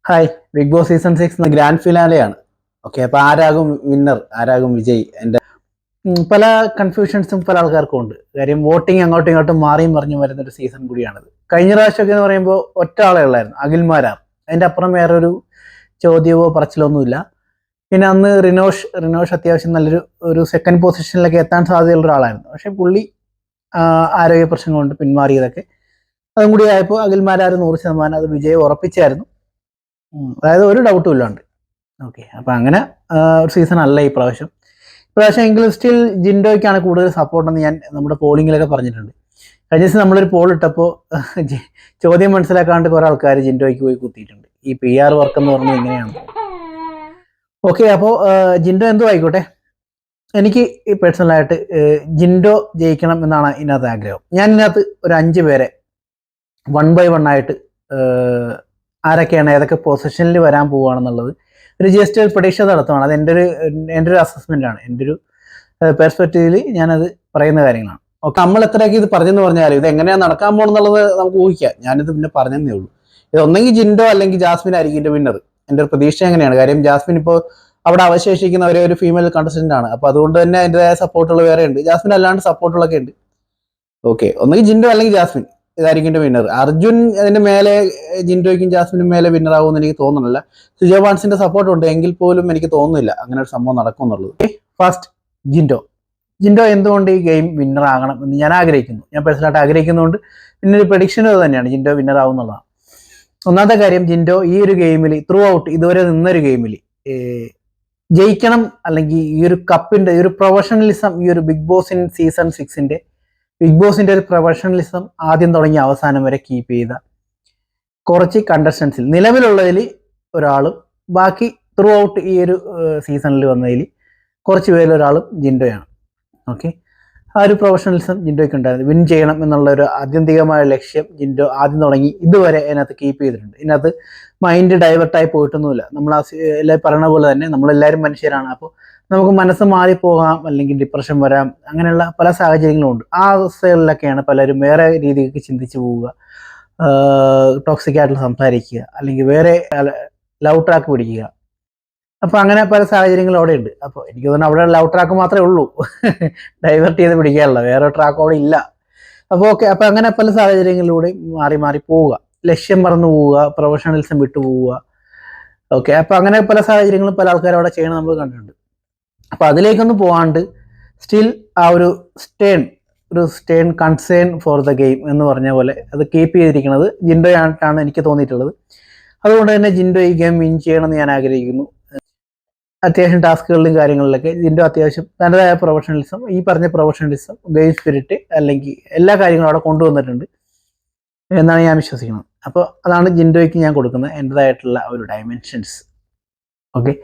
Hi. Bigg Boss season 6 grand ഫിനാലെയാണ്. Okay, അപ്പോൾ ആരാകും വിന്നർ, ആരാകും വിജയ്? എൻ്റെ പല കൺഫ്യൂഷൻസും പല ആൾക്കാർക്കും ഉണ്ട്. കാര്യം വോട്ടിംഗ് അങ്ങോട്ടും ഇങ്ങോട്ടും മാറിയും മറിഞ്ഞും വരുന്നൊരു സീസൺ കൂടിയാണിത്. കഴിഞ്ഞ പ്രാവശ്യമൊക്കെ എന്ന് പറയുമ്പോൾ ഒറ്റ ആളെ ഉള്ളായിരുന്നു, അഖിൽമാരാർ. അതിൻ്റെ അപ്പുറം വേറൊരു ചോദ്യമോ പറച്ചിലൊന്നുമില്ല. പിന്നെ അന്ന് റിനോഷ് അത്യാവശ്യം നല്ലൊരു സെക്കൻഡ് പൊസിഷനിലൊക്കെ എത്താൻ സാധ്യതയുള്ള ഒരാളായിരുന്നു. പക്ഷേ പുള്ളി ആരോഗ്യ പ്രശ്നം കൊണ്ട് പിന്മാറിയതൊക്കെ അതും കൂടി ആയപ്പോൾ അഖിൽമാരാർ 100% അത് വിജയം ഉറപ്പിച്ചായിരുന്നു. അതായത് ഒരു ഡൗട്ടും ഇല്ലാണ്ട്. ഓക്കെ, അപ്പം അങ്ങനെ ഒരു സീസൺ അല്ല ഇപ്രാവശ്യം എങ്കിലും സ്റ്റിൽ ജിൻഡോയ്ക്കാണ് കൂടുതൽ സപ്പോർട്ടെന്ന് ഞാൻ നമ്മുടെ പോളിങ്ങിലൊക്കെ പറഞ്ഞിട്ടുണ്ട്. കഴിഞ്ഞ ദിവസം നമ്മളൊരു പോൾ ഇട്ടപ്പോൾ ചോദ്യം മനസ്സിലാക്കാണ്ട് കുറേ ആൾക്കാർ ജിൻഡോയ്ക്ക് പോയി കുത്തിയിട്ടുണ്ട്. ഈ PR വർക്ക് എന്ന് പറഞ്ഞത് ഇങ്ങനെയാണ്. ഓക്കെ, അപ്പോൾ ജിൻഡോ എന്തോ ആയിക്കോട്ടെ, എനിക്ക് പേഴ്സണലായിട്ട് ജിൻഡോ ജയിക്കണം എന്നാണ് ഇതിനകത്ത് ആഗ്രഹം. ഞാൻ ഇതിനകത്ത് ഒരു 5 പേരെ 1 by 1 ആയിട്ട് ആരൊക്കെയാണ് ഏതൊക്കെ പൊസിഷനിൽ വരാൻ പോവുകയാണെന്നുള്ളത് ഒരു ജസ്റ്റ് ഒരു പ്രഡിക്ഷൻ നടത്തുകയാണ്. അത് എൻ്റെ ഒരു അസസ്മെൻ്റ് ആണ്, എൻ്റെ ഒരു പെർസ്പെക്റ്റീവിൽ ഞാനത് പറയുന്ന കാര്യങ്ങളാണ്. ഓക്കെ, നമ്മൾ എത്രയൊക്കെ ഇത് പറഞ്ഞെന്ന് പറഞ്ഞാലും ഇത് എങ്ങനെയാണ് നടക്കാൻ പോകണമെന്നുള്ളത് നമുക്ക് ഊഹിക്കാം. ഞാനിത് പിന്നെ പറഞ്ഞതേ ഉള്ളൂ. ഇത് ഒന്നെങ്കിൽ ജിൻഡോ അല്ലെങ്കിൽ ജാസ്മിൻ ആയിരിക്കും എൻ്റെ വിന്നർ. എൻ്റെ ഒരു പ്രതീക്ഷ എങ്ങനെയാണ്. കാര്യം ജാസ്മിൻ ഇപ്പോൾ അവിടെ അവശേഷിക്കുന്ന ഒരു ഫീമെയിൽ കണ്ടസ്റ്റൻ്റ് ആണ്. അപ്പോൾ അതുകൊണ്ട് തന്നെ അതിൻ്റെതായ സപ്പോർട്ടുകൾ വേറെ ഉണ്ട്. ജാസ്മിൻ അല്ലാണ്ട് സപ്പോർട്ടുകളൊക്കെ ഉണ്ട്. ഓക്കെ, ഒന്നെങ്കിൽ ജിൻഡോ അല്ലെങ്കിൽ ജാസ്മിൻ, ഇതായിരിക്കും എൻ്റെ വിന്നർ. അർജുൻ അതിന്റെ മേലെ ജിൻഡോയ്ക്കും ജാസ്മിനും മേലെ വിന്നർ ആവുമെന്ന് എനിക്ക് തോന്നുന്നില്ല. സുജോ വാൻസിന്റെ സപ്പോർട്ട് ഉണ്ട്, എങ്കിൽ പോലും എനിക്ക് തോന്നുന്നില്ല അങ്ങനെ ഒരു സംഭവം നടക്കും എന്നുള്ളത്. ഫസ്റ്റ് ജിൻഡോ എന്തുകൊണ്ട് ഈ ഗെയിം വിന്നർ ആകണം എന്ന് ഞാൻ ആഗ്രഹിക്കുന്നു. ഞാൻ പേഴ്സണലായിട്ട് ആഗ്രഹിക്കുന്നുണ്ട്. പിന്നെ ഒരു പ്രഡിക്ഷനും അത് തന്നെയാണ്, ജിൻഡോ വിന്നർ ആവും എന്നുള്ളതാണ്. ഒന്നാമത്തെ കാര്യം, ജിൻഡോ ഈ ഒരു ഗെയിമിൽ ത്രൂ ഔട്ട് ഇതുവരെ നിന്നൊരു ഗെയിമിൽ ജയിക്കണം, അല്ലെങ്കിൽ ഈ ഒരു കപ്പിന്റെ ഈ ഒരു പ്രൊഫഷണലിസം, ഈ ഒരു ബിഗ് ബോസ് സീസൺ 6 ബിഗ് ബോസിന്റെ ഒരു പ്രൊഫഷണലിസം ആദ്യം തുടങ്ങി അവസാനം വരെ കീപ്പ് ചെയ്ത കുറച്ച് കണ്ടസ്റ്റൻസിൽ നിലവിലുള്ളതിൽ ഒരാളും ബാക്കി ത്രൂ ഔട്ട് ഈ ഒരു സീസണിൽ വന്നതിൽ കുറച്ച് പേരിൽ ഒരാളും ജിൻഡോയാണ്. ഓക്കെ, ആ ഒരു പ്രൊഫഷണലിസം ജിൻഡോയ്ക്ക് ഉണ്ടായിരുന്നു. വിൻ ചെയ്യണം എന്നുള്ള ഒരു ആത്യന്തികമായ ലക്ഷ്യം ജിൻഡോ ആദ്യം തുടങ്ങി ഇതുവരെ അതിനകത്ത് കീപ്പ് ചെയ്തിട്ടുണ്ട്. ഇതിനകത്ത് മൈൻഡ് ഡൈവേർട്ടായി പോയിട്ടൊന്നുമില്ല. നമ്മൾ എല്ലാവരും പറയുന്ന പോലെ തന്നെ നമ്മളെല്ലാവരും മനുഷ്യരാണ്. അപ്പോൾ നമുക്ക് മനസ്സ് മാറിപ്പോകാം, അല്ലെങ്കിൽ ഡിപ്രഷൻ വരാം, അങ്ങനെയുള്ള പല സാഹചര്യങ്ങളും ഉണ്ട്. ആ അവസ്ഥകളിലൊക്കെയാണ് പലരും വേറെ രീതിക്ക് ചിന്തിച്ചു പോവുക, ടോക്സിക് ആയിട്ട് സംസാരിക്കുക, അല്ലെങ്കിൽ വേറെ ലവ് ട്രാക്ക് പിടിക്കുക. അപ്പോൾ അങ്ങനെ പല സാഹചര്യങ്ങളും അവിടെ ഉണ്ട്. അപ്പോൾ എനിക്ക് തോന്നുന്നു അവിടെ ലവ് ട്രാക്ക് മാത്രമേ ഉള്ളൂ, ഡൈവേർട്ട് ചെയ്ത് പിടിക്കാനുള്ള വേറെ ട്രാക്ക് അവിടെ ഇല്ല. അപ്പോൾ ഓക്കെ, അപ്പോൾ അങ്ങനെ പല സാഹചര്യങ്ങളിലൂടെ മാറി പോവുക, ലക്ഷ്യം മറന്നു പോവുക, പ്രൊഫഷണലിസം വിട്ടു പോവുക. ഓക്കെ, അപ്പോൾ അങ്ങനെ പല സാഹചര്യങ്ങളും പല ആൾക്കാരും അവിടെ ചെയ്യണം നമ്മൾ കണ്ടിട്ടുണ്ട്. അപ്പോൾ അതിലേക്കൊന്നും പോകാണ്ട് സ്റ്റിൽ ആ ഒരു Stern concern for the game എന്ന് പറഞ്ഞ പോലെ അത് കീപ്പ് ചെയ്തിരിക്കുന്നത് ജിൻഡോ ആയിട്ടാണ് എനിക്ക് തോന്നിയിട്ടുള്ളത്. അതുകൊണ്ട് തന്നെ ജിൻഡോ ഈ ഗെയിം വിൻ ചെയ്യണമെന്ന് ഞാൻ ആഗ്രഹിക്കുന്നു. അത്യാവശ്യം ടാസ്കുകളിലും കാര്യങ്ങളിലൊക്കെ ജിൻഡോ അത്യാവശ്യം തൻ്റെതായ പ്രൊഫഷണലിസം, ഈ പറഞ്ഞ പ്രൊഫഷണലിസം, ഗെയിം സ്പിരിറ്റ്, അല്ലെങ്കിൽ എല്ലാ കാര്യങ്ങളും അവിടെ കൊണ്ടുവന്നിട്ടുണ്ട് എന്നാണ് ഞാൻ വിശ്വസിക്കുന്നത്. അപ്പോൾ അതാണ് ജിൻഡോയ്ക്ക് ഞാൻ കൊടുക്കുന്ന എൻ്റെതായിട്ടുള്ള ഒരു ഡയമെൻഷൻസ്. ഓക്കെ,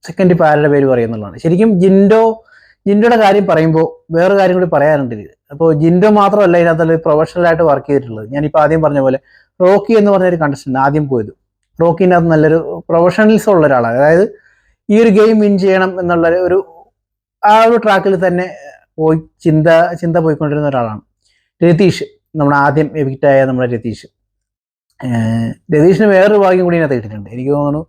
സെക്കൻഡ് ഇപ്പോൾ ആരുടെ പേര് പറയുന്നുള്ളതാണ്. ശരിക്കും ജിൻഡോയുടെ കാര്യം പറയുമ്പോൾ വേറെ കാര്യം കൂടി പറയാനുണ്ട് ഇത്. അപ്പോൾ ജിൻഡോ മാത്രമല്ല ഇതിനകത്തുള്ള പ്രൊഫഷണലായിട്ട് വർക്ക് ചെയ്തിട്ടുള്ളത്. ഞാനിപ്പോൾ ആദ്യം പറഞ്ഞ പോലെ റോക്കി എന്ന് പറഞ്ഞൊരു കണ്ടസ്റ്റന്റ് ആദ്യം പോയത്, റോക്കിൻ്റെ അത് നല്ലൊരു പ്രൊഫഷണലിസം ഉള്ള ഒരാളാണ്. അതായത് ഈ ഒരു ഗെയിം വിൻ ചെയ്യണം എന്നുള്ള ആ ഒരു ട്രാക്കിൽ തന്നെ ചിന്ത പോയിക്കൊണ്ടിരുന്ന ഒരാളാണ്. രതീഷ്, നമ്മുടെ ആദ്യം എവിക്റ്റായ നമ്മുടെ രതീഷിന് വേറൊരു ഭാഗ്യം കൂടി ഇതിനകത്ത് കിട്ടിയിട്ടുണ്ട്. എനിക്ക് തോന്നുന്നു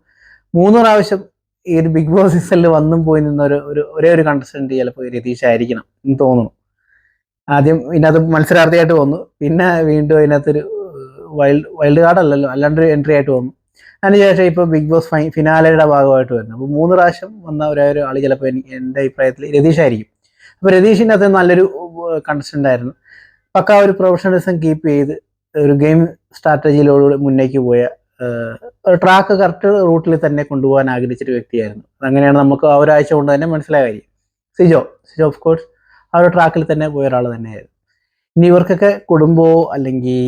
3 പ്രാവശ്യം ഈ ഒരു ബിഗ് ബോസ് സീസണിൽ വന്നും പോയി നിന്ന ഒരേ ഒരു കണ്ടസ്റ്റന്റ് ചിലപ്പോൾ രതീഷ് ആയിരിക്കണം എന്ന് തോന്നുന്നു. ആദ്യം ഇതിനകത്ത് മത്സരാർത്ഥിയായിട്ട് വന്നു, പിന്നെ വീണ്ടും അതിനകത്തൊരു വൈൽഡ് കാർഡ് അല്ലല്ലോ, അല്ലാണ്ടൊരു എൻട്രി ആയിട്ട് വന്നു. അതിനുശേഷം ഇപ്പോൾ ബിഗ് ബോസ് ഫിനാലയുടെ ഭാഗമായിട്ട് വരുന്നു. അപ്പോൾ 3 പ്രാവശ്യം വന്ന ഒരേ ഒരു ആൾ ചിലപ്പോൾ എൻ്റെ അഭിപ്രായത്തിൽ രതീഷായിരിക്കും. അപ്പോൾ രതീഷിനകത്ത് നല്ലൊരു കണ്ടസ്റ്റന്റ് ആയിരുന്നു. പക്കാ ഒരു പ്രൊഫഷണലിസം കീപ്പ് ചെയ്ത് ഒരു ഗെയിം സ്ട്രാറ്റജിയിലൂടെ മുന്നേക്ക് പോയ ട്രാക്ക് കറക്റ്റ് റൂട്ടിൽ തന്നെ കൊണ്ടുപോകാൻ ആഗ്രഹിച്ചൊരു വ്യക്തിയായിരുന്നു. അങ്ങനെയാണ് നമുക്ക് ആ ഒരാഴ്ച കൊണ്ട് തന്നെ മനസ്സിലായ കാര്യം. സിജോ ഓഫ് കോഴ്സ് ആ ഒരു ട്രാക്കിൽ തന്നെ പോയ ഒരാൾ തന്നെയായിരുന്നു. ഇനി ഇവർക്കൊക്കെ കുടുംബമോ അല്ലെങ്കിൽ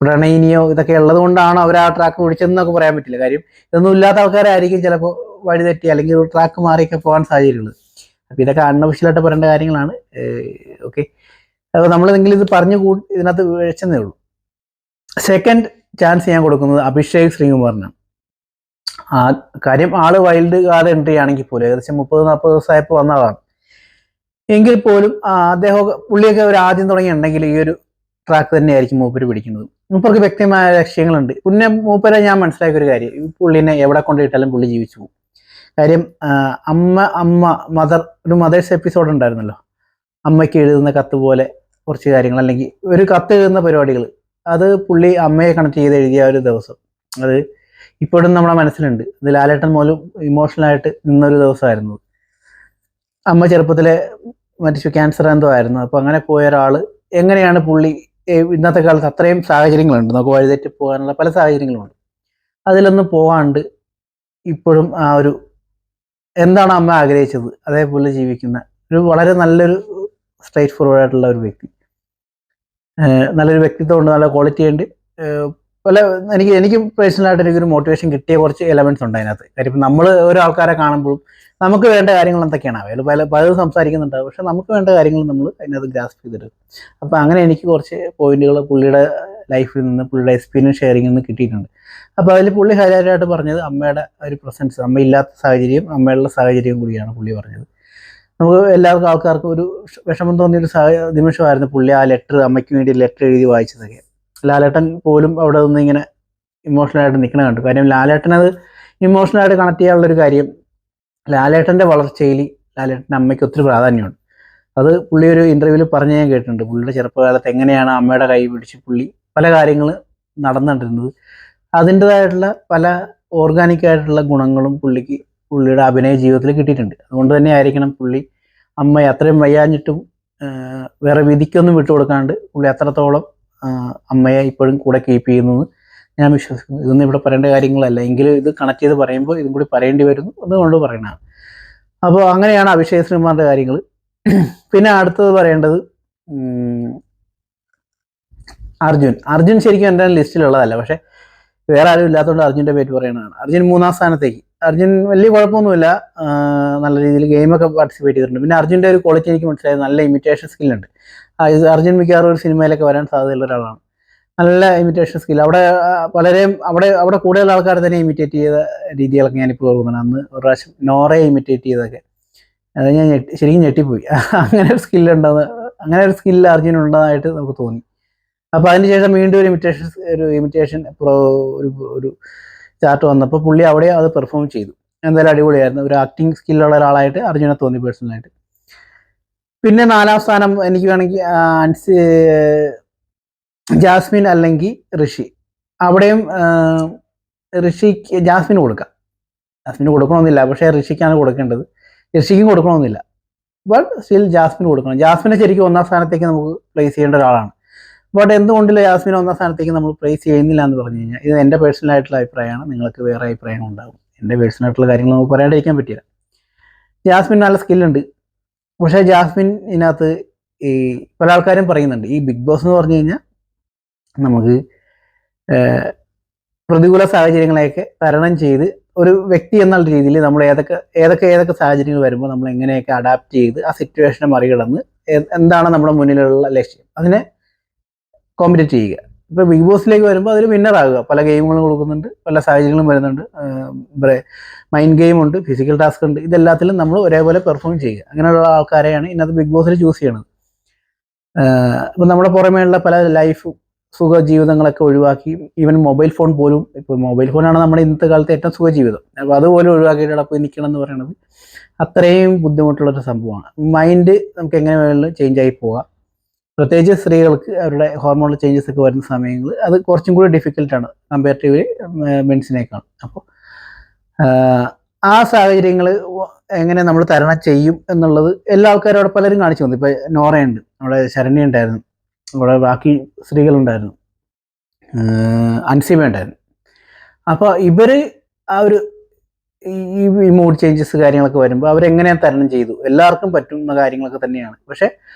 പ്രണയിനിയോ ഇതൊക്കെ ഉള്ളത് കൊണ്ടാണ് അവർ ആ ട്രാക്ക് പിടിച്ചതെന്നൊക്കെ പറയാൻ പറ്റില്ല. കാര്യം ഇതൊന്നും ഇല്ലാത്ത ആൾക്കാരായിരിക്കും ചിലപ്പോൾ വഴിതെറ്റി അല്ലെങ്കിൽ ട്രാക്ക് മാറിയൊക്കെ പോകാൻ സാഹചര്യമുള്ളത്. അപ്പോൾ ഇതൊക്കെ അൺഒഫീഷ്യലായിട്ട് പറയേണ്ട കാര്യങ്ങളാണ്. ഓക്കെ, അപ്പോൾ നമ്മളെന്തെങ്കിലും ഇത് ഇതിനകത്ത് വെച്ചെന്നേ ഉള്ളൂ. സെക്കൻഡ് ചാൻസ് ഞാൻ കൊടുക്കുന്നത് അഭിഷേക് ശ്രീകുമാറിനാണ്. ആ കാര്യം ആള് വൈൽഡ് കാർഡ് എൻട്രി ആണെങ്കിൽ പോലും ഏകദേശം 30-40 ദിവസമായപ്പോൾ വന്ന ആളാണ്. എങ്കിൽ പോലും പുള്ളിയൊക്കെ ഒരു ആദ്യം തുടങ്ങിയിട്ടുണ്ടെങ്കിൽ ഈ ഒരു ട്രാക്ക് തന്നെയായിരിക്കും മൂപ്പര് പിടിക്കുന്നത്. മൂപ്പർക്ക് വ്യക്തമായ ലക്ഷ്യങ്ങളുണ്ട്. പിന്നെ മൂപ്പരെ ഞാൻ മനസ്സിലാക്കിയ ഒരു കാര്യം, ഈ പുള്ളിനെ എവിടെ കൊണ്ടിട്ടാലും പുള്ളി ജീവിച്ചു പോകും. കാര്യം ഒരു മദേഴ്സ് എപ്പിസോഡ് ഉണ്ടായിരുന്നല്ലോ, അമ്മയ്ക്ക് എഴുതുന്ന കത്ത് പോലെ കുറച്ച് കാര്യങ്ങൾ, അല്ലെങ്കിൽ ഒരു കത്ത് എഴുതുന്ന പരിപാടികൾ, അത് പുള്ളി അമ്മയെ കണക്ട് ചെയ്ത് എഴുതിയ ഒരു ദിവസം, അത് ഇപ്പോഴും നമ്മുടെ മനസ്സിലുണ്ട്. ഇത് ലാലേട്ടൻ പോലും ഇമോഷണലായിട്ട് നിന്നൊരു ദിവസമായിരുന്നു. അമ്മ ചെറുപ്പത്തിലെ മരിച്ചു, ക്യാൻസർ എന്തോ ആയിരുന്നു. അപ്പോൾ അങ്ങനെ പോയ ഒരാൾ എങ്ങനെയാണ് പുള്ളി, ഇന്നത്തെ കാലത്ത് അത്രയും സാഹചര്യങ്ങളുണ്ട്, നമുക്ക് വഴിതെറ്റി പോകാനുള്ള പല സാഹചര്യങ്ങളുമുണ്ട്, അതിലൊന്നും പോകാണ്ട് ഇപ്പോഴും ആ ഒരു എന്താണ് അമ്മ ആഗ്രഹിച്ചത് അതേപോലെ ജീവിക്കുന്ന ഒരു വളരെ നല്ലൊരു സ്ട്രൈറ്റ് ഫോർവേഡ് ആയിട്ടുള്ള ഒരു വ്യക്തി, നല്ലൊരു വ്യക്തിത്വമുണ്ട്, നല്ല ക്വാളിറ്റി ഉണ്ട്. പല എനിക്ക് പേഴ്സണലായിട്ട് എനിക്കൊരു മോട്ടിവേഷൻ കിട്ടിയ കുറച്ച് എലമെന്റ്സ് ഉണ്ട് അതിനകത്ത്. കാര്യം ഇപ്പം നമ്മൾ ഓരോ ആൾക്കാരെ കാണുമ്പോഴും നമുക്ക് വേണ്ട കാര്യങ്ങൾ എന്തൊക്കെയാണ്, അതിൽ പലതും സംസാരിക്കുന്നുണ്ടാവും, പക്ഷെ നമുക്ക് വേണ്ട കാര്യങ്ങൾ നമ്മൾ അതിനകത്ത് ഗ്രാസ്പ് ചെയ്തിട്ട്, അപ്പം അങ്ങനെ എനിക്ക് കുറച്ച് പോയിന്റുകൾ പുള്ളിയുടെ ലൈഫിൽ നിന്ന്, പുള്ളിയുടെ എക്സ്പീരിയൻസ് ഷെയറിങ്ങിൽ നിന്ന് കിട്ടിയിട്ടുണ്ട്. അപ്പോൾ അതിൽ പുള്ളി ഹൈലൈറ്റായിട്ട് പറഞ്ഞത് അമ്മയുടെ ഒരു പ്രസൻസ്, അമ്മയില്ലാത്ത സാഹചര്യം അമ്മയുള്ള സാഹചര്യം കൂടിയാണ് പുള്ളി പറഞ്ഞത്. നമുക്ക് എല്ലാവർക്കും ആൾക്കാർക്കും ഒരു വിഷമം തോന്നിയൊരു നിമിഷമായിരുന്നു പുള്ളി ആ ലെറ്റർ, അമ്മയ്ക്ക് വേണ്ടി ലെറ്റർ എഴുതി വായിച്ചതൊക്കെ. ലാലേട്ടൻ പോലും അവിടെ നിന്ന് ഇങ്ങനെ ഇമോഷണലായിട്ട് നിൽക്കണ കണ്ടു. കാര്യം ലാലേട്ടൻ അത് ഇമോഷണലായിട്ട് കണക്ട് ചെയ്യാനുള്ളൊരു കാര്യം, ലാലേട്ടൻ്റെ വളർച്ചയിൽ ലാലേട്ടൻ്റെ അമ്മയ്ക്ക് ഒത്തിരി പ്രാധാന്യമുണ്ട്. അത് പുള്ളി ഒരു ഇൻ്റർവ്യൂവിൽ പറഞ്ഞ് ഞാൻ കേട്ടിട്ടുണ്ട്. പുള്ളിയുടെ ചെറുപ്പകാലത്ത് എങ്ങനെയാണ് അമ്മയുടെ കൈ പിടിച്ച് പുള്ളി പല കാര്യങ്ങൾ നടന്നിട്ടിരുന്നത്, അതിൻ്റെതായിട്ടുള്ള പല ഓർഗാനിക്കായിട്ടുള്ള ഗുണങ്ങളും പുള്ളിയുടെ അഭിനയ ജീവിതത്തിൽ കിട്ടിയിട്ടുണ്ട്. അതുകൊണ്ട് തന്നെ ആയിരിക്കണം പുള്ളി അമ്മ അത്രയും വയ്യാഞ്ഞിട്ടും വേറെ വിധിക്കൊന്നും വിട്ടുകൊടുക്കാണ്ട് പുള്ളി അത്രത്തോളം അമ്മയെ ഇപ്പോഴും കൂടെ കീപ്പ് ചെയ്യുന്നത് ഞാൻ വിശ്വസിക്കുന്നു. ഇതൊന്നും ഇവിടെ പറയേണ്ട കാര്യങ്ങളല്ല, എങ്കിലും ഇത് കണക്ട് ചെയ്ത് പറയുമ്പോൾ ഇതും കൂടി പറയേണ്ടി വരുന്നു, അതുകൊണ്ട് പറയണതാണ്. അപ്പോൾ അങ്ങനെയാണ് അഭിഷേക് ശ്രീകുമാറിൻ്റെ കാര്യങ്ങൾ. പിന്നെ അടുത്തത് പറയേണ്ടത് അർജുൻ ശരിക്കും എൻ്റെ ലിസ്റ്റിലുള്ളതല്ല, പക്ഷേ വേറെ ആരും ഇല്ലാത്തതുകൊണ്ട് അർജുൻ്റെ പേര് പറയുന്നതാണ്. അർജുൻ 3ാം സ്ഥാനത്തേക്ക്. അർജുൻ വലിയ കുഴപ്പമൊന്നുമില്ല, നല്ല രീതിയിൽ ഗെയിമൊക്കെ പാർട്ടിസിപ്പേറ്റ് ചെയ്തിട്ടുണ്ട്. പിന്നെ അർജുൻ്റെ ഒരു ക്വാളിറ്റി എനിക്ക് മനസ്സിലായത്, നല്ല ഇമിറ്റേഷൻ സ്കില്ലുണ്ട്. അർജുൻ മിക്കവാറും ഒരു സിനിമയിലൊക്കെ വരാൻ സാധ്യതയുള്ള ഒരാളാണ്. നല്ല ഇമിറ്റേഷൻ സ്കിൽ. അവിടെ കൂടുതൽ ആൾക്കാർ തന്നെ ഇമിറ്റേറ്റ് ചെയ്ത രീതികളൊക്കെ ഞാനിപ്പോൾ ഓർക്കുന്നുണ്ട്. അന്ന് ഒരു പ്രാവശ്യം നോറയെ ഇമിറ്റേറ്റ് ചെയ്തൊക്കെ, അത് ഞാൻ ശരിക്കും ഞെട്ടിപ്പോയി. അങ്ങനെ ഒരു സ്കില്ല് അർജുനുള്ളതായിട്ട് നമുക്ക് തോന്നി. അപ്പോൾ അതിനുശേഷം വീണ്ടും ഒരു ഇമിറ്റേഷൻ ഒരു ചാർട്ട് വന്നപ്പോൾ പുള്ളി അവിടെ അത് പെർഫോം ചെയ്തു. എന്തായാലും അടിപൊളിയായിരുന്നു. ഒരു ആക്ടിങ് സ്കില്ലുള്ള ഒരാളായിട്ട് അർജുനെ തോന്നി പേഴ്സണലായിട്ട്. പിന്നെ 4ാം സ്ഥാനം എനിക്ക് വേണമെങ്കിൽ ജാസ്മിൻ അല്ലെങ്കിൽ ഋഷി. അവിടെയും ജാസ്മിന് കൊടുക്കാം. ജാസ്മിന് കൊടുക്കണമെന്നില്ല, പക്ഷേ ഋഷിക്കാണ് കൊടുക്കേണ്ടത്. ഋഷിക്കും കൊടുക്കണമെന്നില്ല, ബട്ട് സ്റ്റിൽ ജാസ്മിന് കൊടുക്കണം. ജാസ്മിനെ ശരിക്കും 1ാം സ്ഥാനത്തേക്ക് നമുക്ക് പ്ലേസ് ചെയ്യേണ്ട ഒരാളാണ്. ബട്ട് എന്തുകൊണ്ടില്ല ജാസ്മിനെ 1ാം സ്ഥാനത്തേക്ക് നമ്മൾ പ്ലേസ് ചെയ്യുന്നില്ല എന്ന് പറഞ്ഞു കഴിഞ്ഞാൽ, ഇത് എൻ്റെ പേഴ്സണലായിട്ടുള്ള അഭിപ്രായമാണ്. നിങ്ങൾക്ക് വേറെ അഭിപ്രായം ഉണ്ടാകും. എൻ്റെ പേഴ്സണലായിട്ടുള്ള കാര്യങ്ങൾ നമുക്ക് പറയാണ്ടിരിക്കാൻ പറ്റില്ല. ജാസ്മിൻ നല്ല സ്കില്ലുണ്ട്, പക്ഷേ ജാസ്മിൻ ഇതിനകത്ത് ഈ പല ആൾക്കാരും പറയുന്നുണ്ട്, ഈ ബിഗ് ബോസ് എന്ന് പറഞ്ഞു കഴിഞ്ഞാൽ നമുക്ക് പ്രതികൂല സാഹചര്യങ്ങളെയൊക്കെ തരണം ചെയ്ത് ഒരു വ്യക്തി എന്നുള്ള രീതിയിൽ നമ്മൾ ഏതൊക്കെ സാഹചര്യങ്ങൾ വരുമ്പോൾ നമ്മൾ എങ്ങനെയൊക്കെ അഡാപ്റ്റ് ചെയ്ത് ആ സിറ്റുവേഷനെ മറികടന്ന് എന്താണ് നമ്മുടെ മുന്നിലുള്ള ലക്ഷ്യം, അതിനെ കോമ്പറ്റേറ്റ് ചെയ്യുക. ഇപ്പോൾ ബിഗ് ബോസിലേക്ക് വരുമ്പോൾ അതിൽ വിന്നറാകുക. പല ഗെയിമുകളും കൊടുക്കുന്നുണ്ട്, പല സാഹചര്യങ്ങളും വരുന്നുണ്ട്. മൈൻഡ് ഗെയിം ഉണ്ട്, ഫിസിക്കൽ ടാസ്ക് ഉണ്ട്. ഇതെല്ലാത്തിലും നമ്മൾ ഒരേപോലെ പെർഫോം ചെയ്യുക. അങ്ങനെയുള്ള ആൾക്കാരെയാണ് ഇന്നത്തെ ബിഗ് ബോസിൽ ചൂസ് ചെയ്യണത്. ഇപ്പം നമ്മുടെ പുറമേയുള്ള പല സുഖ ജീവിതങ്ങളൊക്കെ ഒഴിവാക്കി, ഈവൻ മൊബൈൽ ഫോൺ പോലും, ഇപ്പോൾ മൊബൈൽ ഫോണാണ് നമ്മുടെ ഇന്നത്തെ കാലത്തെ ഏറ്റവും സുഖ ജീവിതം. അപ്പോൾ അതുപോലും ഒഴിവാക്കിയിട്ട് അപ്പോൾ നിൽക്കണം എന്ന് പറയുന്നത് അത്രയും ബുദ്ധിമുട്ടുള്ളൊരു സംഭവമാണ്. മൈൻഡ് നമുക്ക് എങ്ങനെ വേണമെങ്കിലും ചേഞ്ച് ആയി പോകാം. പ്രത്യേകിച്ച് സ്ത്രീകൾക്ക് അവരുടെ ഹോർമോണൽ ചേഞ്ചസ് ഒക്കെ വരുന്ന സമയങ്ങൾ അത് കുറച്ചും കൂടി ഡിഫിക്കൽട്ടാണ് കമ്പാരിറ്റീവ്ലി മെൻസിനേക്കാൾ. അപ്പോൾ ആ സാഹചര്യങ്ങൾ എങ്ങനെ നമ്മൾ തരണം ചെയ്യും എന്നുള്ളത് എല്ലാ ആൾക്കാരും അവിടെ പലരും കാണിച്ചു തന്നു. ഇപ്പോൾ നോറയുണ്ട്, അവിടെ ശരണ്യ ഉണ്ടായിരുന്നു, അവിടെ ബാക്കി സ്ത്രീകളുണ്ടായിരുന്നു, അൻസിമ ഉണ്ടായിരുന്നു. അപ്പോൾ ഇവർ ആ ഒരു ഈ മൂഡ് ചേഞ്ചസ് കാര്യങ്ങളൊക്കെ വരുമ്പോൾ അവരെങ്ങനെയാണ് തരണം ചെയ്തു, എല്ലാവർക്കും പറ്റുന്ന കാര്യങ്ങളൊക്കെ തന്നെയാണ്. പക്ഷേ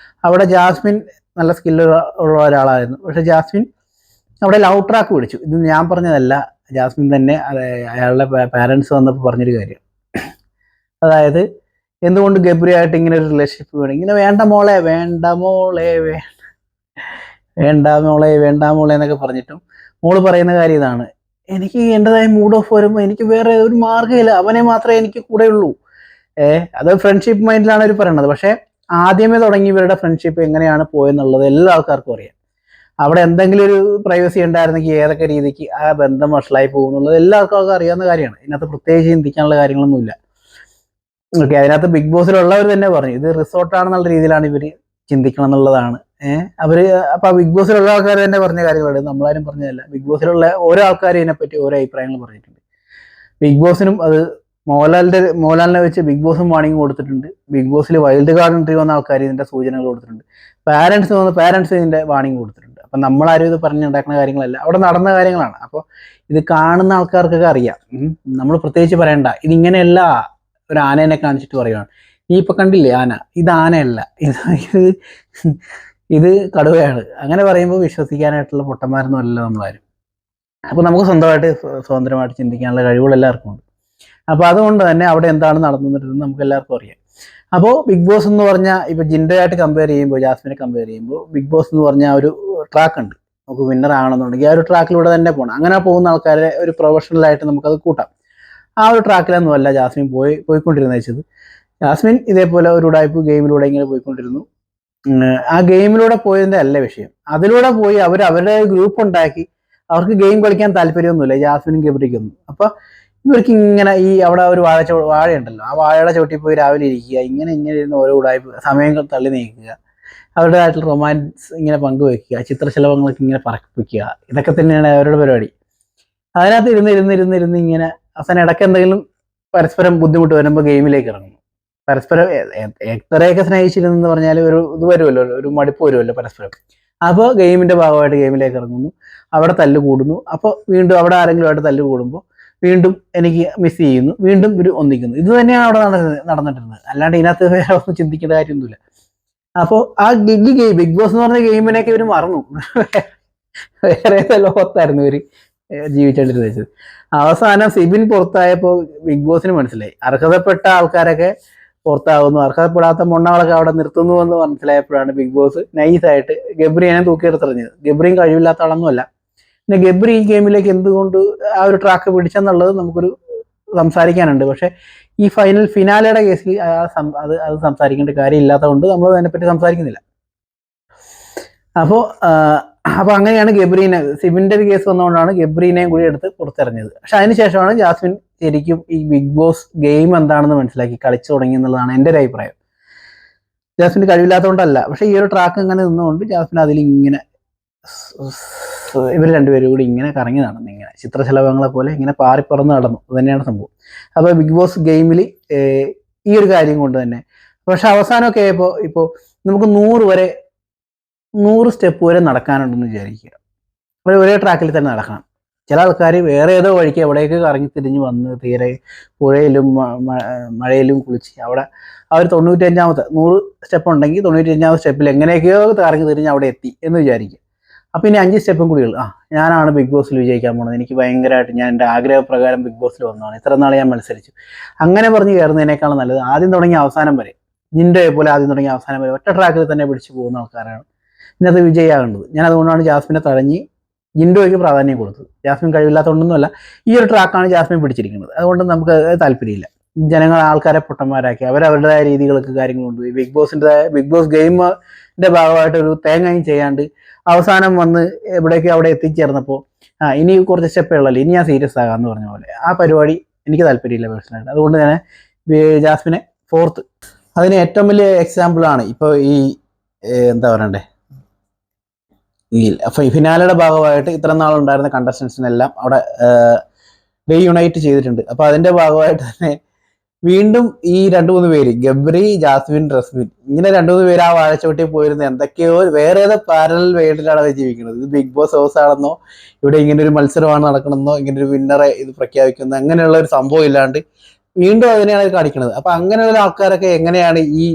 അവിടെ ജാസ്മിൻ നല്ല സ്കില്ല് ഉള്ള ഒരാളായിരുന്നു. പക്ഷേ ജാസ്മിൻ അവിടെ ലവ് ട്രാക്ക് പിടിച്ചു. ഇത് ഞാൻ പറഞ്ഞതല്ല, ജാസ്മിൻ തന്നെ അയാളുടെ പാരൻസ് വന്നപ്പോൾ പറഞ്ഞൊരു കാര്യം. അതായത് എന്തുകൊണ്ട് ഗബ്രിയായിട്ട് ഇങ്ങനെ ഒരു റിലേഷൻഷിപ്പ് വേണം, ഇങ്ങനെ വേണ്ട മോളെ എന്നൊക്കെ പറഞ്ഞിട്ടും മോള് പറയുന്ന കാര്യം ഇതാണ്, എനിക്ക് എൻ്റെതായ മൂഡ് ഓഫ് വരുമ്പോൾ എനിക്ക് വേറെ ഒരു മാർഗ്ഗമില്ല, അവനെ മാത്രമേ എനിക്ക് കൂടെ ഉള്ളൂ. അത് ഫ്രണ്ട്ഷിപ്പ് മൈൻഡിലാണ് അവർ പറയണത്. പക്ഷേ ആദ്യമേ തുടങ്ങി ഇവരുടെ ഫ്രണ്ട്ഷിപ്പ് എങ്ങനെയാണ് പോയെന്നുള്ളത് എല്ലാ ആൾക്കാർക്കും അറിയാം. അവിടെ എന്തെങ്കിലും ഒരു പ്രൈവസി ഉണ്ടായിരുന്നെങ്കിൽ ഏതൊക്കെ രീതിക്ക് ആ ബന്ധം വഷളായി പോകുന്നുള്ളത് എല്ലാവർക്കും ഒക്കെ അറിയാവുന്ന കാര്യമാണ്. ഇതിനകത്ത് പ്രത്യേകിച്ച് ചിന്തിക്കാനുള്ള കാര്യങ്ങളൊന്നുമില്ല. ഓക്കെ, അതിനകത്ത് ബിഗ് ബോസിലുള്ളവർ തന്നെ പറഞ്ഞു ഇത് റിസോർട്ടാണെന്നുള്ള രീതിയിലാണ് ഇവർ ചിന്തിക്കണം എന്നുള്ളതാണ്. അവര് അപ്പൊ ബിഗ് ബോസിലുള്ള ആൾക്കാർ തന്നെ പറഞ്ഞ കാര്യങ്ങളാണ്, നമ്മളാരും പറഞ്ഞതല്ല. ബിഗ് ബോസിലുള്ള ഓരോ ആൾക്കാരും ഇതിനെപ്പറ്റി ഓരോ അഭിപ്രായങ്ങൾ പറഞ്ഞിട്ടുണ്ട്. ബിഗ് ബോസിനും അത് മോഹൻലാലിനെ വെച്ച് ബിഗ് ബോസും വാണിംഗ് കൊടുത്തിട്ടുണ്ട്. ബിഗ് ബോസിൽ വൈൽഡ് കാർഡ് എൻട്രി വന്ന ആൾക്കാർ ഇതിന്റെ സൂചനകൾ കൊടുത്തിട്ടുണ്ട്. പാരന്റ്സ് ഇതിന്റെ വാണിംഗ് കൊടുത്തിട്ടുണ്ട്. അപ്പൊ നമ്മളാരും ഇത് പറഞ്ഞുണ്ടാക്കുന്ന കാര്യങ്ങളല്ല, അവിടെ നടന്ന കാര്യങ്ങളാണ്. അപ്പോൾ ഇത് കാണുന്ന ആൾക്കാർക്കൊക്കെ അറിയാം. നമ്മൾ പ്രത്യേകിച്ച് പറയണ്ട, ഇതിങ്ങനെയല്ല. ഒരു ആനേനെ കാണിച്ചിട്ട് പറയുവാണ്, നീ ഇപ്പൊ കണ്ടില്ലേ ആന, ഇത് ആനയല്ല, ഇത് കടുവയാണ്. അങ്ങനെ പറയുമ്പോൾ വിശ്വസിക്കാനായിട്ടുള്ള പൊട്ടന്മാരൊന്നും അല്ല നമ്മളാരും. അപ്പൊ നമുക്ക് സ്വന്തമായിട്ട് സ്വതന്ത്രമായിട്ട് ചിന്തിക്കാനുള്ള കഴിവുകൾ എല്ലാവർക്കും ഉണ്ട്. അപ്പൊ അതുകൊണ്ട് തന്നെ അവിടെ എന്താണ് നടന്നിരുന്നത് നമുക്ക് എല്ലാവർക്കും അറിയാം. അപ്പോൾ ബിഗ് ബോസ് എന്ന് പറഞ്ഞാൽ ഇപ്പൊ ജിൻഡോയായിട്ട് കമ്പയർ ചെയ്യുമ്പോൾ, ജാസ്മിനെ കമ്പയർ ചെയ്യുമ്പോൾ, ബിഗ് ബോസ് എന്ന് പറഞ്ഞാൽ ഒരു ട്രാക്ക് ഉണ്ട്. നമുക്ക് വിന്നർ ആണെന്നുണ്ടെങ്കിൽ ആ ഒരു ട്രാക്കിലൂടെ തന്നെ പോകണം. അങ്ങനെ പോകുന്ന ആൾക്കാരെ ഒരു പ്രൊഫഷണൽ ആയിട്ട് നമുക്കത് കൂട്ടാം. ആ ഒരു ട്രാക്കിലൊന്നും അല്ല ജാസ്മിൻ പോയിക്കൊണ്ടിരുന്ന വെച്ചത്. ജാസ്മിൻ ഇതേപോലെ ഒരു ഉടായ്പ ഗെയിമിലൂടെ ഇങ്ങനെ പോയിക്കൊണ്ടിരുന്നു. ആ ഗെയിമിലൂടെ പോയതിന്റെ അല്ല വിഷയം. അതിലൂടെ പോയി അവരുടെ ഗ്രൂപ്പ് ഉണ്ടാക്കി. അവർക്ക് ഗെയിം കളിക്കാൻ താല്പര്യമൊന്നുമില്ല ജാസ്മിനും ഗബ്രിക്കൊന്നും. അപ്പൊ ഇവർക്ക് ഇങ്ങനെ ഈ അവിടെ ഒരു വാഴയുണ്ടല്ലോ, ആ വാഴയുടെ ചവിട്ടി പോയി രാവിലെ ഇരിക്കുക, ഇങ്ങനെ ഇരുന്ന് ഓരോ ഉടായ്പ സമയം തള്ളി നീക്കുക, അവരുടേതായിട്ടുള്ള റൊമാൻസ് ഇങ്ങനെ പങ്കുവെക്കുക, ചിത്രശലഭങ്ങളൊക്കെ ഇങ്ങനെ പറപ്പിക്കുക, ഇതൊക്കെ തന്നെയാണ് അവരുടെ പരിപാടി. അതിനകത്ത് ഇരുന്ന് ഇങ്ങനെ അവസാനം ഇടയ്ക്ക് എന്തെങ്കിലും പരസ്പരം ബുദ്ധിമുട്ട് വരുമ്പോൾ ഗെയിമിലേക്ക് ഇറങ്ങുന്നു. പരസ്പരം എത്രയൊക്കെ സ്നേഹിച്ചിരുന്നെന്ന് പറഞ്ഞാൽ ഒരു ഇത് വരുമല്ലോ, ഒരു മടുപ്പ് വരുമല്ലോ പരസ്പരം. അപ്പോൾ ഗെയിമിന്റെ ഭാഗമായിട്ട് ഗെയിമിലേക്ക് ഇറങ്ങുന്നു, അവിടെ തല്ല് കൂടുന്നു. അപ്പോൾ വീണ്ടും അവിടെ ആരെങ്കിലുമായിട്ട് തല്ല് കൂടുമ്പോൾ വീണ്ടും എനിക്ക് മിസ് ചെയ്യുന്നു, വീണ്ടും ഇവർ ഒന്നിക്കുന്നു. ഇത് തന്നെയാണ് അവിടെ നടന്നിട്ടുള്ളത്. അല്ലാണ്ട് ഇതിനകത്ത് വേറെ ഒന്നും ചിന്തിക്കേണ്ട കാര്യമൊന്നുമില്ല. അപ്പോൾ ആ ബിഗ് ബോസ് എന്ന് പറഞ്ഞ ഗെയിമിനൊക്കെ ഇവർ മറന്നു. വേറെ ലോകത്തായിരുന്നു ഇവർ ജീവിച്ചോണ്ടിരുന്നത്. അവസാനം സിബിൻ പുറത്തായപ്പോൾ ബിഗ് ബോസിന് മനസ്സിലായി അർഹതപ്പെട്ട ആൾക്കാരൊക്കെ പുറത്താകുന്നു, അർഹതപ്പെടാത്ത മൊണ്ണകളൊക്കെ അവിടെ നിർത്തുന്നു എന്ന് മനസ്സിലായപ്പോഴാണ് ബിഗ് ബോസ് നൈസായിട്ട് ഗബ്രിയെ തൂക്കിയെടുത്തെറിഞ്ഞത്. ഗബ്രിയും കഴിവില്ലാത്ത ആളൊന്നുമല്ല. പിന്നെ ഗബ്രി ഈ ഗെയിമിലേക്ക് എന്തുകൊണ്ട് ആ ഒരു ട്രാക്ക് പിടിച്ചെന്നുള്ളത് നമുക്കൊരു സംസാരിക്കാനുണ്ട്. പക്ഷെ ഈ ഫിനാലയുടെ കേസിൽ അത് സംസാരിക്കേണ്ട കാര്യമില്ലാത്തതുകൊണ്ട് നമ്മൾ അതിനെപ്പറ്റി സംസാരിക്കുന്നില്ല. അപ്പൊ അങ്ങനെയാണ് ഗബ്രീനെ, സിബിന്റെ ഒരു കേസ് വന്നുകൊണ്ടാണ് ഗബ്രീനെയും കൂടി എടുത്ത് പുറത്തിറങ്ങിയത്. പക്ഷെ അതിനുശേഷമാണ് ജാസ്മിൻ ശരിക്കും ഈ ബിഗ് ബോസ് ഗെയിം എന്താണെന്ന് മനസ്സിലാക്കി കളിച്ചു തുടങ്ങി എന്നുള്ളതാണ് എൻ്റെ ഒരു അഭിപ്രായം. ജാസ്മിന് കഴിവില്ലാത്തതുകൊണ്ടല്ല, പക്ഷെ ഈ ഒരു ട്രാക്ക് ഇങ്ങനെ നിന്നുകൊണ്ട് ജാസ്മിൻ അതിലിങ്ങനെ ഇവർ രണ്ടുപേരും കൂടി ഇങ്ങനെ കറങ്ങി നടന്നു, ഇങ്ങനെ ചിത്രശലഭങ്ങളെ പോലെ ഇങ്ങനെ പാറിപ്പറന്ന് നടന്നു. അത് തന്നെയാണ് സംഭവം. അപ്പോൾ ബിഗ് ബോസ് ഗെയിമിൽ ഈ ഒരു കാര്യം കൊണ്ട് തന്നെ, പക്ഷെ അവസാനമൊക്കെ ആയപ്പോൾ ഇപ്പോൾ നമുക്ക് 100 സ്റ്റെപ്പ് വരെ നടക്കാനുണ്ടെന്ന് വിചാരിക്കുക. ഒരേ ട്രാക്കിൽ തന്നെ നടക്കണം. ചില ആൾക്കാർ വേറെ ഏതോ വഴിക്ക് എവിടേക്ക് കറങ്ങി തിരിഞ്ഞ് വന്ന് തീരെ പുഴയിലും മഴയിലും കുളിച്ച് അവിടെ ആ ഒരു 100 സ്റ്റെപ്പ് ഉണ്ടെങ്കിൽ 95 സ്റ്റെപ്പിൽ എങ്ങനെയൊക്കെയോ കറങ്ങി തിരിഞ്ഞ് അവിടെ എത്തി എന്ന് വിചാരിക്കുക. അപ്പം ഇനി 5 സ്റ്റെപ്പും കൂടി ഞാനാണ് ബിഗ് ബോസിൽ വിജയിക്കാൻ പോകുന്നത്, എനിക്ക് ഭയങ്കരമായിട്ട് ഞാൻ എൻ്റെ ആഗ്രഹപ്രകാരം ബിഗ് ബോസിൽ വന്നതാണ്, ഇത്ര നാൾ ഞാൻ മത്സരിച്ചു, അങ്ങനെ പറഞ്ഞ് കയറുന്നതിനേക്കാളും നല്ലത് ആദ്യം തുടങ്ങി അവസാനം വരെ, ജിൻഡോയെ പോലെ ആദ്യം തുടങ്ങി അവസാനം വരെ ഒറ്റ ട്രാക്കിൽ തന്നെ പിടിച്ചു പോകുന്ന ആൾക്കാരാണ് ഇന്നത് വിജയിയാകേണ്ടത്. ഞാൻ അതുകൊണ്ടാണ് ജാസ്മിനെ തഴഞ്ഞ് ജിൻഡോയ്ക്ക് പ്രാധാന്യം കൊടുത്തത്. ജാസ്മിൻ കഴിവില്ലാത്തതുകൊണ്ടൊന്നുമല്ല, ഈ ഒരു ട്രാക്കാണ് ജാസ്മിൻ പിടിച്ചിരിക്കുന്നത്. അതുകൊണ്ട് നമുക്ക് താല്പര്യമില്ല. ജനങ്ങൾ ആൾക്കാരെ പൊട്ടന്മാരാക്കി അവരവരുടേതായ രീതികൾക്ക് കാര്യങ്ങൾ കൊണ്ടുപോയി ബിഗ് ബോസ് ഗെയിമിന്റെ ഭാഗമായിട്ട് ഒരു തേങ്ങയും ചെയ്യാണ്ട് അവസാനം വന്ന് എവിടേക്ക് അവിടെ എത്തിച്ചേർന്നപ്പോൾ ഇനി കുറച്ച് സ്റ്റെപ്പേ ഉള്ളല്ലോ, ഇനി ഞാൻ സീരിയസ് ആകാമെന്ന് പറഞ്ഞ പോലെ ആ പരിപാടി എനിക്ക് താല്പര്യമില്ല പേഴ്സണലായിട്ട്. അതുകൊണ്ട് തന്നെ ജാസ്മിനെ 4th. അതിന് ഏറ്റവും വലിയ എക്സാമ്പിളാണ് ഇപ്പോൾ ഈ എന്താ പറയണ്ടേ, ഈ ഫിനാലയുടെ ഭാഗമായിട്ട് ഇത്ര നാളുണ്ടായിരുന്ന കണ്ടസ്റ്റൻസിനെല്ലാം അവിടെ റീയുണൈറ്റ് ചെയ്തിട്ടുണ്ട്. അപ്പോൾ അതിന്റെ ഭാഗമായിട്ട് തന്നെ വീണ്ടും ഈ 2-3 പേര്, ഗബ്രി, ജാസ്മിൻ, റസ്മിൻ, ഇങ്ങനെ 2-3 പേര് ആ വാഴച്ചോട്ടിൽ പോയിരുന്ന എന്തൊക്കെയോ വേറെ ഏതോ പാരലൽ വേൾഡിലാണ് അവർ ജീവിക്കുന്നത്. ഇത് ബിഗ് ബോസ് ഹൗസ് ആണെന്നോ ഇവിടെ ഇങ്ങനെ ഒരു മത്സരമാണ് നടക്കണമെന്നോ ഇങ്ങനെ ഒരു വിന്നറെ ഇത് പ്രഖ്യാപിക്കുന്ന അങ്ങനെയുള്ള ഒരു സംഭവം ഇല്ലാണ്ട് വീണ്ടും അതിനെയാണ് കാണിക്കുന്നത്. അപ്പൊ അങ്ങനെയുള്ള ആൾക്കാരൊക്കെ എങ്ങനെയാണ് ഈ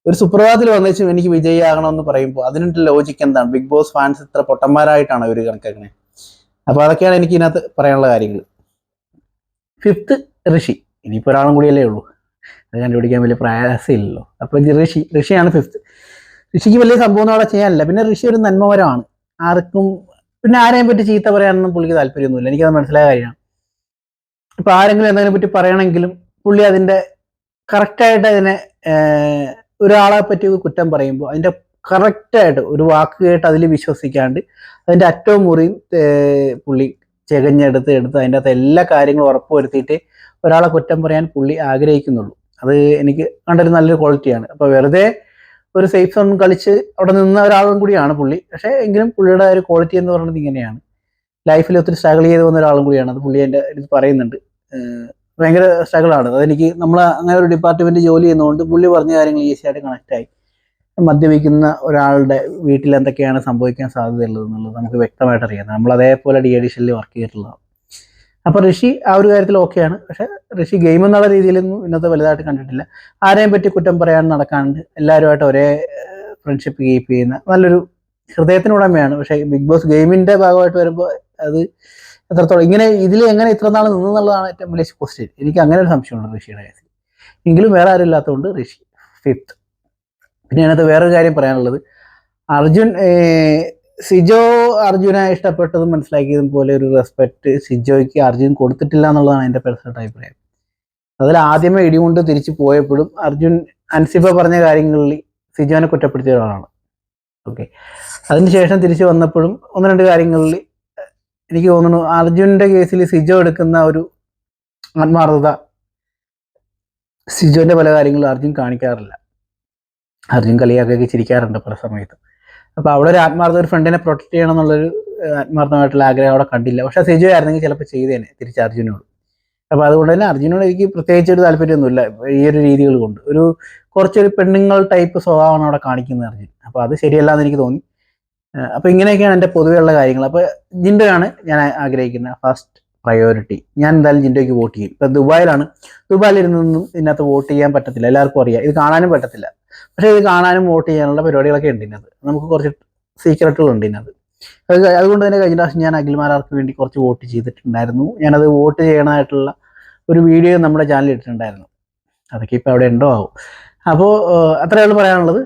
ഒരു സുപ്രഭാതത്തിൽ വന്നേച്ചും എനിക്ക് വിജയിയാകണമെന്ന് പറയുമ്പോൾ അതിനുള്ള ലോജിക്ക് എന്താണ്? ബിഗ് ബോസ് ഫാൻസ് ഇത്ര പൊട്ടന്മാരായിട്ടാണ് ഇവർ കണക്കാക്കുന്നത്. അപ്പൊ അതൊക്കെയാണ് എനിക്ക് ഇതിനകത്ത് പറയാനുള്ള കാര്യങ്ങൾ. 5th ഋഷി. ഇനിയിപ്പോൾ ഒരാളും കൂടിയല്ലേ ഉള്ളൂ, അത് കണ്ടുപിടിക്കാൻ വലിയ പ്രയാസമില്ലല്ലോ. അപ്പൊ ഋഷിയാണ് 5th. ഋഷിക്ക് വലിയ സംഭവം അവിടെ ചെയ്യാനില്ല. പിന്നെ ഋഷി ഒരു നന്മപരമാണ്. ആർക്കും പിന്നെ ആരെയും പറ്റി ചീത്ത പറയാനൊന്നും പുള്ളിക്ക് താല്പര്യമൊന്നുമില്ല. എനിക്കത് മനസ്സിലായ കാര്യമാണ്. ഇപ്പൊ ആരെങ്കിലും എന്തെങ്കിലും പറ്റി പറയണമെങ്കിലും പുള്ളി അതിന്റെ കറക്റ്റായിട്ട് അതിനെ ഒരാളെ പറ്റി കുറ്റം പറയുമ്പോൾ അതിന്റെ കറക്റ്റായിട്ട് ഒരു വാക്ക് കേട്ട് അതിൽ വിശ്വസിക്കാണ്ട് അതിൻ്റെ അറ്റവും മുറിയും പുള്ളി ചെകഞ്ഞെടുത്ത് അതിൻ്റെ അകത്ത് എല്ലാ കാര്യങ്ങളും ഉറപ്പുവരുത്തിയിട്ട് ഒരാളെ കുറ്റം പറയാൻ പുള്ളി ആഗ്രഹിക്കുന്നുള്ളൂ. അത് എനിക്ക് കണ്ടൊരു നല്ലൊരു ക്വാളിറ്റിയാണ്. അപ്പോൾ വെറുതെ ഒരു സേഫ് സോൺ കളിച്ച് അവിടെ നിന്ന ഒരാളും കൂടിയാണ് പുള്ളി. പക്ഷേ എങ്കിലും പുള്ളിയുടെ ഒരു ക്വാളിറ്റി എന്ന് പറയുന്നത് ഇങ്ങനെയാണ്. ലൈഫിൽ ഒത്തിരി സ്ട്രഗിൾ ചെയ്ത് വന്ന ഒരാളും കൂടിയാണ്. അത് പുള്ളി എൻ്റെ ഇത് പറയുന്നുണ്ട്. ഭയങ്കര സ്ട്രഗിളാണ്. അതെനിക്ക് നമ്മൾ അങ്ങനെ ഒരു ഡിപ്പാർട്ട്മെൻറ്റ് ജോലി ചെയ്യുന്നതുകൊണ്ട് പുള്ളി പറഞ്ഞ കാര്യങ്ങൾ ഈസിയായിട്ട് കണക്റ്റായി. മദ്യപിക്കുന്ന ഒരാളുടെ വീട്ടിൽ എന്തൊക്കെയാണ് സംഭവിക്കാൻ സാധ്യതയുള്ളത് എന്നുള്ളത് നമുക്ക് വ്യക്തമായിട്ട് അറിയാം. നമ്മൾ അതേപോലെ ഡി അഡിഷനിൽ വർക്ക് ചെയ്തിട്ടുള്ളതാണ്. അപ്പോൾ ഋഷി ആ ഒരു കാര്യത്തിൽ ഓക്കെയാണ്. പക്ഷേ ഋഷി ഗെയിം എന്നുള്ള രീതിയിലൊന്നും ഇന്നത്തെ വലുതായിട്ട് കണ്ടിട്ടില്ല. ആരെയും പറ്റി കുറ്റം പറയാൻ നടക്കാണ്ട് എല്ലാവരുമായിട്ട് ഒരേ ഫ്രണ്ട്ഷിപ്പ് കീപ്പ് ചെയ്യുന്ന നല്ലൊരു ഹൃദയത്തിനുടമയാണ്. പക്ഷേ ബിഗ് ബോസ് ഗെയിമിൻ്റെ ഭാഗമായിട്ട് വരുമ്പോൾ അത് എത്രത്തോളം ഇങ്ങനെ ഇതിൽ എങ്ങനെ ഇത്ര നാൾ നിന്നെന്നുള്ളതാണ് ഏറ്റവും വലിയ ക്വസ്റ്റ്യൻ. എനിക്ക് അങ്ങനെ ഒരു സംശയമുണ്ട് ഋഷിയുടെ കേസിൽ. എങ്കിലും വേറെ ആരും ഇല്ലാത്തതുകൊണ്ട് ഋഷി 5th. പിന്നെ അതിനകത്ത് വേറൊരു കാര്യം പറയാനുള്ളത്, അർജുൻ സിജോ അർജുനെ ഇഷ്ടപ്പെട്ടതും മനസ്സിലാക്കിയതും പോലെ ഒരു റെസ്പെക്റ്റ് സിജോയ്ക്ക് അർജുൻ കൊടുത്തിട്ടില്ല എന്നുള്ളതാണ് എൻ്റെ പേഴ്സണൽ അഭിപ്രായം. അതിൽ ആദ്യമേ ഇടികൊണ്ട് തിരിച്ചു പോയപ്പോഴും അർജുൻ അൻസിഫ പറഞ്ഞ കാര്യങ്ങളിൽ സിജോനെ കുറ്റപ്പെടുത്തിയ ഒരാളാണ്. ഓക്കെ, അതിനുശേഷം തിരിച്ചു വന്നപ്പോഴും 1-2 കാര്യങ്ങളിൽ എനിക്ക് തോന്നുന്നു അർജുൻ്റെ കേസിൽ സിജോ എടുക്കുന്ന ഒരു ആത്മാർത്ഥത സിജോൻ്റെ പല കാര്യങ്ങളും അർജുൻ കാണിക്കാറില്ല. അർജുൻ കളിയാക്കി ചിരിക്കാറുണ്ട് പല സമയത്തും. അപ്പോൾ അവിടെ ഒരു ആത്മാർത്ഥ ഒരു ഫ്രണ്ടിനെ പ്രൊട്ടക്ട് ചെയ്യണം എന്നുള്ളൊരു ആത്മാർത്ഥമായിട്ടുള്ള ആഗ്രഹം അവിടെ കണ്ടില്ല. പക്ഷേ സിജോ ആയിരുന്നെങ്കിൽ ചിലപ്പോൾ ചെയ്തേനെ തിരിച്ച് അർജുനോട്. അപ്പോൾ അതുകൊണ്ട് തന്നെ അർജുനോട് എനിക്ക് പ്രത്യേകിച്ച് ഒരു താല്പര്യമൊന്നുമില്ല ഈ ഒരു രീതികൾ കൊണ്ട്. കുറച്ചൊരു പെണ്ണുങ്ങൾ ടൈപ്പ് സ്വഭാവമാണ് അവിടെ കാണിക്കുന്നത് അർജുൻ. അപ്പോൾ അത് ശരിയല്ല എന്ന് എനിക്ക് തോന്നി. അപ്പോൾ ഇങ്ങനെയൊക്കെയാണ് എൻ്റെ പൊതുവെയുള്ള കാര്യങ്ങൾ. അപ്പോൾ ജിൻഡോയാണ് ഞാൻ ആഗ്രഹിക്കുന്ന ഫസ്റ്റ് പ്രയോറിറ്റി. ഞാൻ എന്തായാലും ജിൻഡോയ്ക്ക് വോട്ട് ചെയ്യും. ഇപ്പോൾ ദുബായിലിരുന്നൊന്നും ഇതിനകത്ത് വോട്ട് ചെയ്യാൻ പറ്റത്തില്ല, എല്ലാവർക്കും അറിയാം. ഇത് കാണാനും പറ്റത്തില്ല. പക്ഷേ ഇത് കാണാനും വോട്ട് ചെയ്യാനുള്ള പരിപാടികളൊക്കെ ഉണ്ട് ഇതിനകത്ത്. നമുക്ക് കുറച്ച് സീക്രട്ടുകളുണ്ട് ഇതിനകത്ത്. അതുകൊണ്ട് തന്നെ കഴിഞ്ഞ പ്രാവശ്യം ഞാൻ അഖിൽമാരാർക്ക് വേണ്ടി കുറച്ച് വോട്ട് ചെയ്തിട്ടുണ്ടായിരുന്നു. ഞാനത് വോട്ട് ചെയ്യണമായിട്ടുള്ള ഒരു വീഡിയോ നമ്മുടെ ചാനലിൽ ഇട്ടിട്ടുണ്ടായിരുന്നു. അതൊക്കെ ഇപ്പോൾ അവിടെ ഉണ്ടോ ആവും. അപ്പോൾ അത്രയേ ഉള്ളൂ പറയാനുള്ളത്.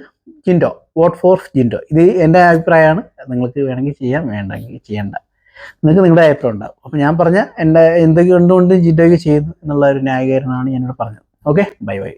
Jinto, vote four Jinto. ഇത് എൻ്റെ അഭിപ്രായമാണ്. നിങ്ങൾക്ക് വേണമെങ്കിൽ ചെയ്യാം, വേണ്ടെങ്കിൽ ചെയ്യണ്ട. നിങ്ങൾക്ക് നിങ്ങളുടെ അഭിപ്രായം ഉണ്ടാവും. അപ്പോൾ ഞാൻ പറഞ്ഞ എൻ്റെ എന്തൊക്കെ കൊണ്ടുകൊണ്ട് ജിൻഡോയ്ക്ക് ചെയ്തു എന്നുള്ള ഒരു ന്യായീകരണമാണ് ഞാനിവിടെ പറഞ്ഞത്. Okay, bye bye.